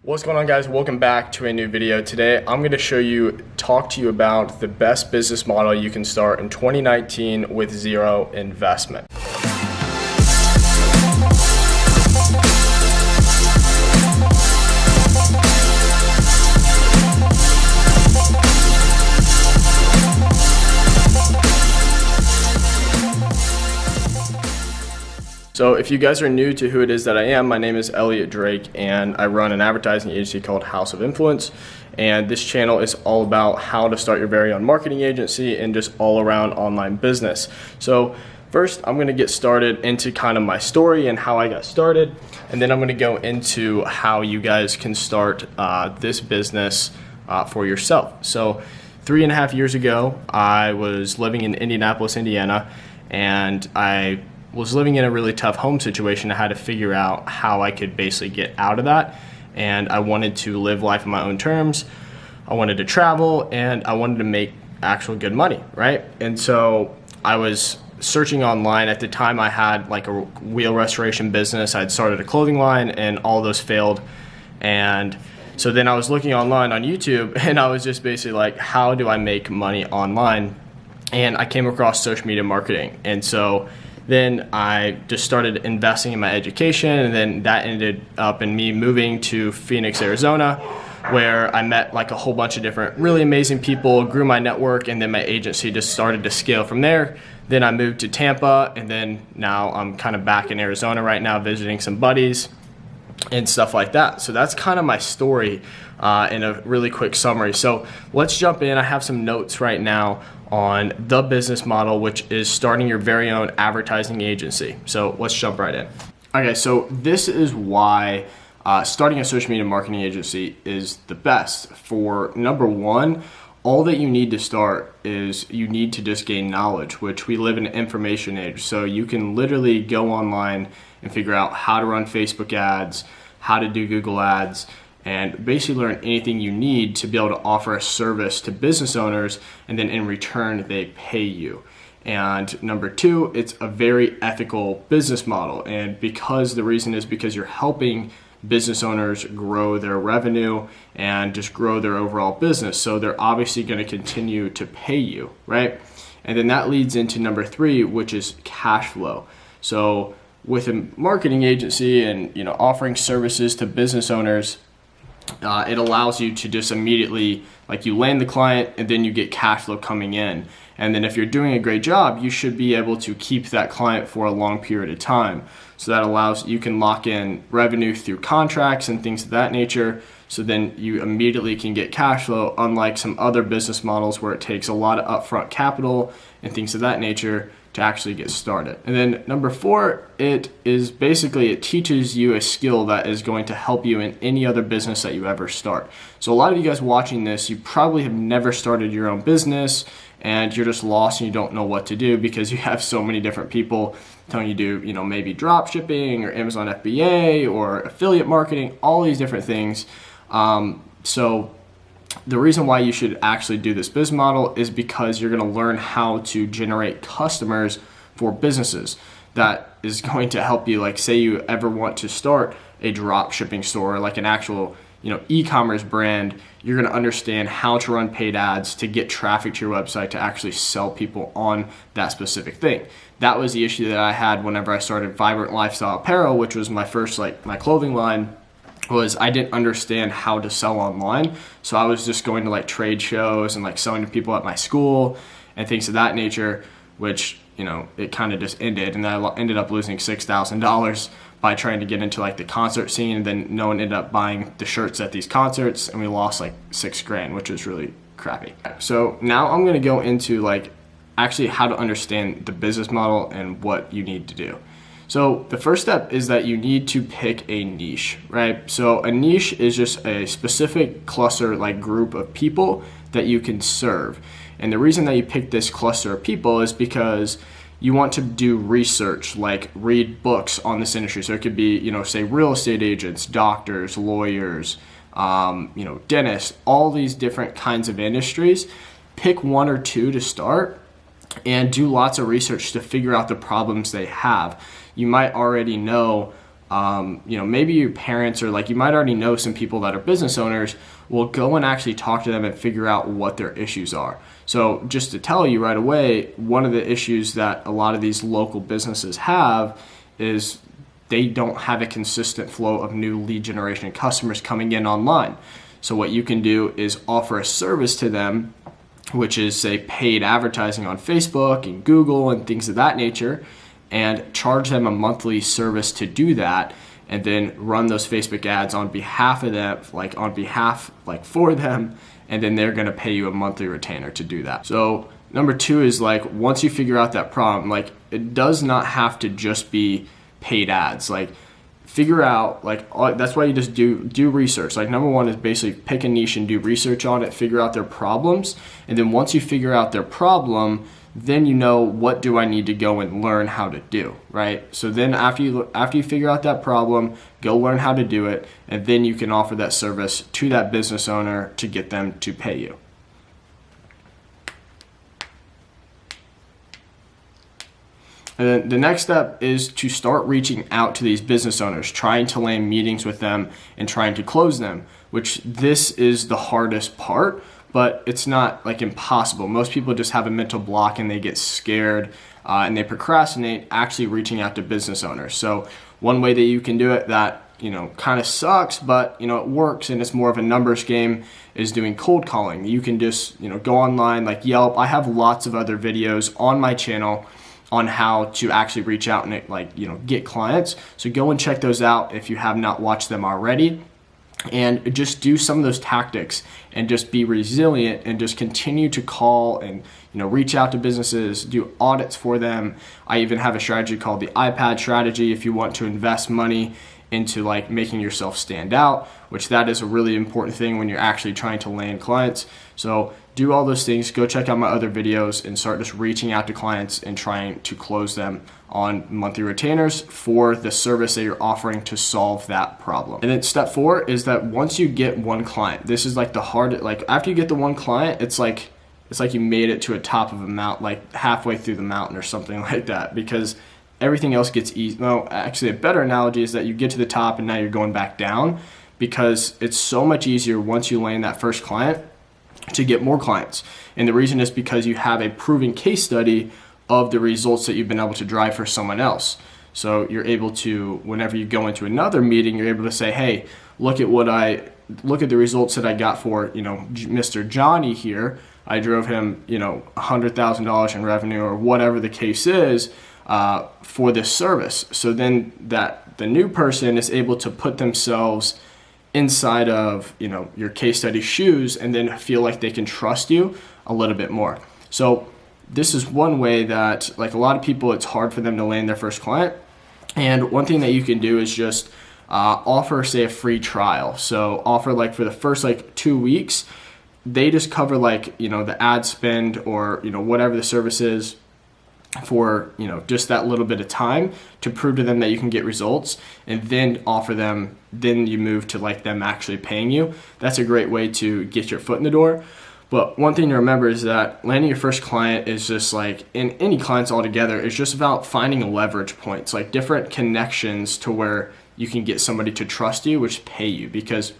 What's going on, guys? Welcome back to a new video. Today I'm going to talk to you about the best business model you can start in 2019 with zero investment. So if you guys are new to who it is that I am, my name is Elliot Drake and I run an advertising agency called House of Influence. And this channel is all about how to start your very own marketing agency and just all around online business. So first, I'm going to get started into kind of my story and how I got started. And then I'm going to go into how you guys can start this business for yourself. So 3.5 years ago, I was living in Indianapolis, Indiana, and I was living in a really tough home situation. I had to figure out how I could basically get out of that. And I wanted to live life on my own terms. I wanted to travel and I wanted to make actual good money, right? And so I was searching online. At the time I had like a wheel restoration business. I'd started a clothing line and all those failed. And so then I was looking online on YouTube and I was just basically like, how do I make money online? And I came across social media marketing. And so then I just started investing in my education, and then that ended up in me moving to Phoenix, Arizona, where I met like a whole bunch of different really amazing people, grew my network, and then my agency just started to scale from there. Then I moved to Tampa, and then now I'm kind of back in Arizona right now visiting some buddies and stuff like that. So that's kind of my story in a really quick summary. So let's jump in. I have some notes right now on the business model, which is starting your very own advertising agency. So let's jump right in. Okay, so this is why starting a social media marketing agency is the best. For number one, all that you need to start is you need to just gain knowledge, which we live in an information age. So you can literally go online and figure out how to run Facebook ads, how to do Google ads, and basically learn anything you need to be able to offer a service to business owners, and then in return they pay you. And number two, it's a very ethical business model, and the reason is because you're helping business owners grow their revenue and just grow their overall business, so they're obviously going to continue to pay you, right? And then that leads into number three, which is cash flow. So with a marketing agency and offering services to business owners, it allows you to just immediately, like, you land the client and then you get cash flow coming in. And then if you're doing a great job, you should be able to keep that client for a long period of time. So that allows, you can lock in revenue through contracts and things of that nature. So then you immediately can get cash flow, unlike some other business models where it takes a lot of upfront capital and things of that nature to actually get started. And then number four, it teaches you a skill that is going to help you in any other business that you ever start. So a lot of you guys watching this, you probably have never started your own business and you're just lost and you don't know what to do because you have so many different people telling you to do, maybe drop shipping or Amazon FBA or affiliate marketing, all these different things. So the reason why you should actually do this business model is because you're going to learn how to generate customers for businesses. That is going to help you, like, say you ever want to start a drop shipping store, like an actual e-commerce brand. You're going to understand how to run paid ads to get traffic to your website to actually sell people on that specific thing. That was the issue that I had whenever I started Vibrant Lifestyle Apparel, which was my first, my clothing line. Was I didn't understand how to sell online. So I was just going to trade shows and selling to people at my school and things of that nature, which, it kind of just ended. And then I ended up losing $6,000 by trying to get into the concert scene. And then no one ended up buying the shirts at these concerts and we lost $6,000, which was really crappy. So now I'm going to go into actually how to understand the business model and what you need to do. So the first step is that you need to pick a niche, right? So a niche is just a specific cluster, group of people that you can serve. And the reason that you pick this cluster of people is because you want to do research, read books on this industry. So it could be, say real estate agents, doctors, lawyers, dentists, all these different kinds of industries. Pick one or two to start and do lots of research to figure out the problems they have. You might already know maybe your parents, or like you might already know some people that are business owners, will go and actually talk to them and figure out what their issues are. So just to tell you right away, one of the issues that a lot of these local businesses have is they don't have a consistent flow of new lead generation customers coming in online. So what you can do is offer a service to them, which is, say, paid advertising on Facebook and Google and things of that nature, and charge them a monthly service to do that, and then run those Facebook ads on behalf of them, for them, and then they're going to pay you a monthly retainer to do that. So number 2 is, like, once you figure out that problem, like, it does not have to just be paid ads. Like, figure out, like, that's why you just do research. Like, number 1 is basically pick a niche and do research on it, figure out their problems, and then once you figure out their problem, then you know, what do I need to go and learn how to do, right? So then after you figure out that problem, go learn how to do it, and then you can offer that service to that business owner to get them to pay you. And then the next step is to start reaching out to these business owners, trying to land meetings with them and trying to close them, which this is the hardest part, but it's not like impossible. Most people just have a mental block and they get scared and they procrastinate actually reaching out to business owners. So one way that you can do it that, kind of sucks, but, it works and it's more of a numbers game, is doing cold calling. You can just, go online like Yelp. I have lots of other videos on my channel on how to actually reach out and get clients. So go and check those out if you have not watched them already. And just do some of those tactics and just be resilient and just continue to call and reach out to businesses, do audits for them. I even have a strategy called the iPad strategy if you want to invest money into like making yourself stand out, which that is a really important thing when you're actually trying to land clients. So do all those things, go check out my other videos and start just reaching out to clients and trying to close them on monthly retainers for the service that you're offering to solve that problem. And then step 4 is that once you get one client, this is like the hard, like after you get the one client, it's like you made it to a top of a mountain, like halfway through the mountain or something like that, because everything else gets easy. No, actually a better analogy is that you get to the top and now you're going back down, because it's so much easier once you land that first client to get more clients. And the reason is because you have a proven case study of the results that you've been able to drive for someone else. So you're able to, whenever you go into another meeting, you're able to say, hey, look at the results that I got for, Mr. Johnny here. I drove him, $100,000 in revenue or whatever the case is for this service. So then that the new person is able to put themselves inside of your case study shoes and then feel like they can trust you a little bit more. So this is one way that, like, a lot of people, it's hard for them to land their first client. And one thing that you can do is just offer, say, a free trial. So offer like for the first 2 weeks, they just cover the ad spend or whatever the service is for just that little bit of time to prove to them that you can get results, and then offer them, then you move to them actually paying you. That's a great way to get your foot in the door. But one thing to remember is that landing your first client is just in any clients altogether, it's just about finding leverage points, like different connections to where you can get somebody to trust you, which pay you. Because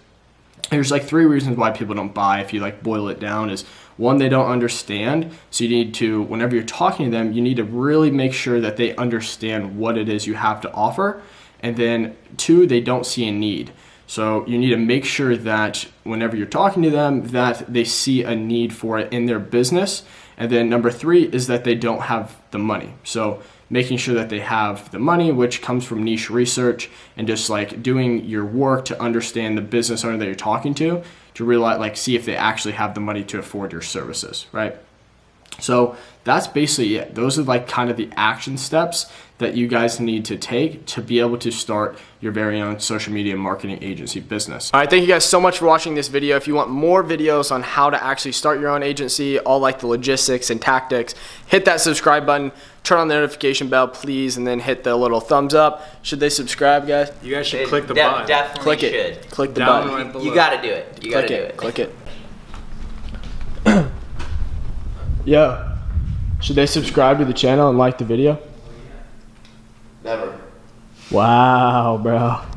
there's 3 reasons why people don't buy, if you boil it down, is 1, they don't understand. So you need to, whenever you're talking to them, you need to really make sure that they understand what it is you have to offer. And then 2, they don't see a need. So you need to make sure that whenever you're talking to them, that they see a need for it in their business. And then number 3 is that they don't have the money. So making sure that they have the money, which comes from niche research and just doing your work to understand the business owner that you're talking to realize, see if they actually have the money to afford your services, right? So that's basically it. Those are kind of the action steps that you guys need to take to be able to start your very own social media marketing agency business. All right, thank you guys so much for watching this video. If you want more videos on how to actually start your own agency, all the logistics and tactics, hit that subscribe button, turn on the notification bell, please, and then hit the little thumbs up. Should they subscribe, guys? You guys should click the button. Definitely click should. it. Click the Down button. right below. You gotta do it. You gotta do it. Click it. Yeah. Should they subscribe to the channel and like the video? Never. Wow, bro.